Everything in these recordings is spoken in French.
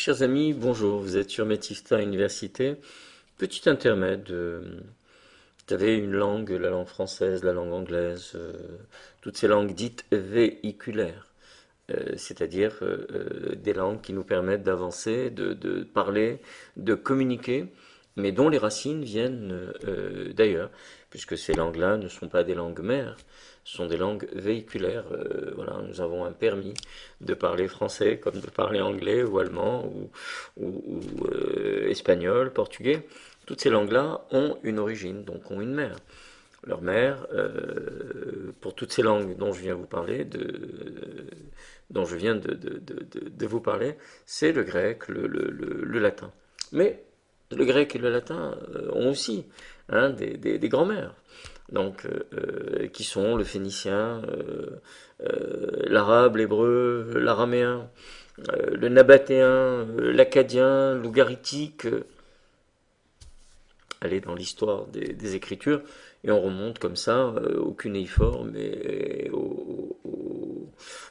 Chers amis, bonjour, vous êtes sur Metifta Université. Petit intermède, vous avez une langue, la langue française, la langue anglaise, toutes ces langues dites véhiculaires, c'est-à-dire des langues qui nous permettent d'avancer, de parler, de communiquer, mais dont les racines viennent d'ailleurs, puisque ces langues-là ne sont pas des langues mères, ce sont des langues véhiculaires. Voilà, nous avons un permis de parler français comme de parler anglais ou allemand ou espagnol, portugais. Toutes ces langues-là ont une origine, donc ont une mère. Leur mère, pour toutes ces langues dont je viens vous parler, dont je viens de vous parler, c'est le grec, le latin. Mais le grec et le latin ont aussi des grands-mères. Donc, qui sont le phénicien, l'arabe, l'hébreu, l'araméen, le nabatéen, l'accadien, l'ougaritique. Aller dans l'histoire des Écritures et on remonte comme ça au cunéiforme et au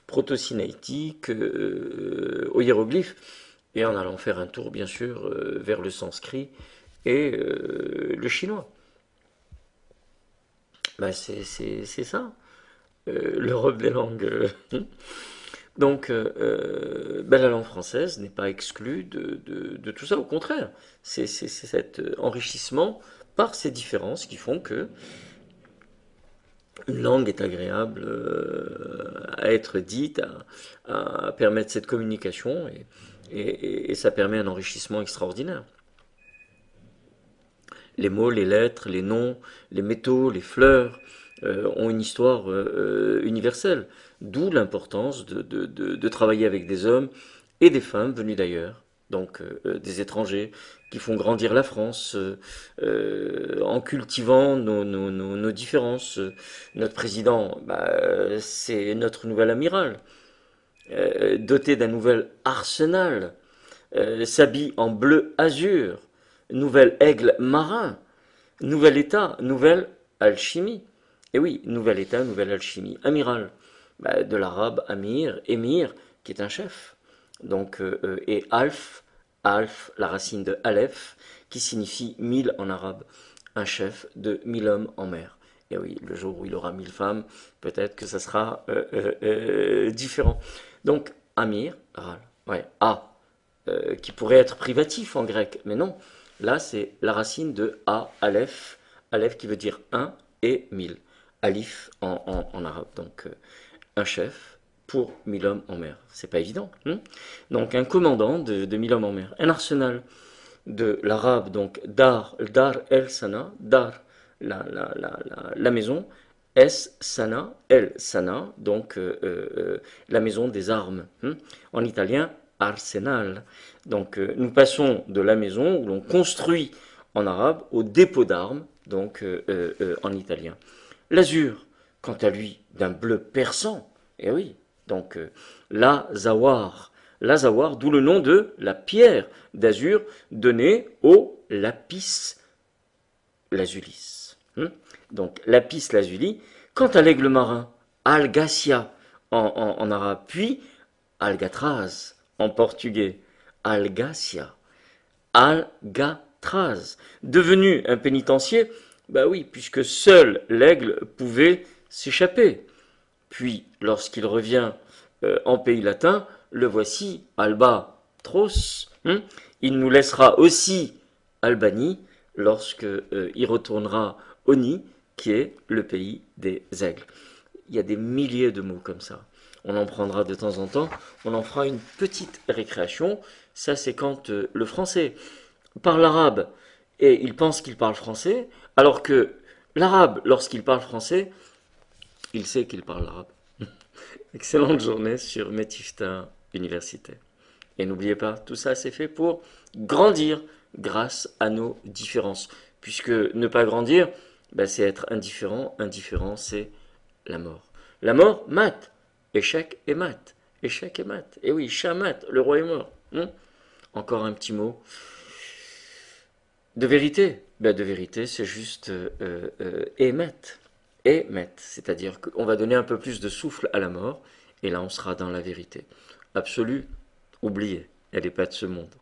proto-sinaïtique, aux hiéroglyphes, et en allant faire un tour bien sûr vers le sanskrit et le chinois. Ben, c'est ça, l'Europe des langues. Donc, ben, la langue française n'est pas exclue de tout ça, au contraire. C'est cet enrichissement par ces différences qui font que une langue est agréable à être dite, à permettre cette communication, et ça permet un enrichissement extraordinaire. Les mots, les lettres, les noms, les métaux, les fleurs ont une histoire universelle. D'où l'importance de travailler avec des hommes et des femmes venus d'ailleurs, donc des étrangers, qui font grandir la France en cultivant nos différences. Notre président, bah, c'est notre nouvel amiral, doté d'un nouvel arsenal, s'habille en bleu azur, nouvel aigle marin, nouvel état, nouvelle alchimie. Et oui, nouvel état, nouvelle alchimie. Amiral, bah, de l'arabe amir, émir, qui est un chef. Donc, et alf, la racine de aleph, qui signifie 1000 en arabe. Un chef de 1000 hommes en mer. Et oui, le jour où il aura 1000 femmes, peut-être que ça sera différent. Donc, amir, ral, ouais, a, qui pourrait être privatif en grec, mais non. Là, c'est la racine de a, aleph, aleph qui veut dire un et 1000. Alif en arabe. Donc, un chef pour 1000 hommes en mer. C'est pas évident. Donc, un commandant de 1000 hommes en mer. Un arsenal de l'arabe, donc dar el sana, dar, la maison, es sana, el sana, donc la maison des armes. En italien, arsenal. Donc nous passons de la maison où l'on construit en arabe au dépôt d'armes, donc en italien. L'azur, quant à lui, d'un bleu perçant, eh oui, donc l'azawar, d'où le nom de la pierre d'azur donnée au lapis lazulis. Donc lapis lazuli. Quant à l'aigle marin, algacia en arabe, puis algatraz en portugais, algacia, algatraz, devenu un pénitencier, bah oui, puisque seul l'aigle pouvait s'échapper. Puis, lorsqu'il revient en pays latin, le voici, albatros. Il nous laissera aussi Albanie lorsque il retournera au Nid, qui est le pays des aigles. Il y a des milliers de mots comme ça. On en prendra de temps en temps. On en fera une petite récréation. Ça, c'est quand le français parle arabe et il pense qu'il parle français, alors que l'arabe, lorsqu'il parle français, il sait qu'il parle arabe. Excellente journée sur Metifta Université. Et n'oubliez pas, tout ça c'est fait pour grandir grâce à nos différences. Puisque ne pas grandir, ben, c'est être indifférent. Indifférent, c'est la mort. La mort, mat. Échec et mat. Échec et mat. Et oui, chamat, le roi est mort. Encore un petit mot. De vérité. Ben, de vérité, c'est juste émet. Émet. C'est-à-dire qu'on va donner un peu plus de souffle à la mort. Et là, on sera dans la vérité. Absolue, oubliée. Elle n'est pas de ce monde.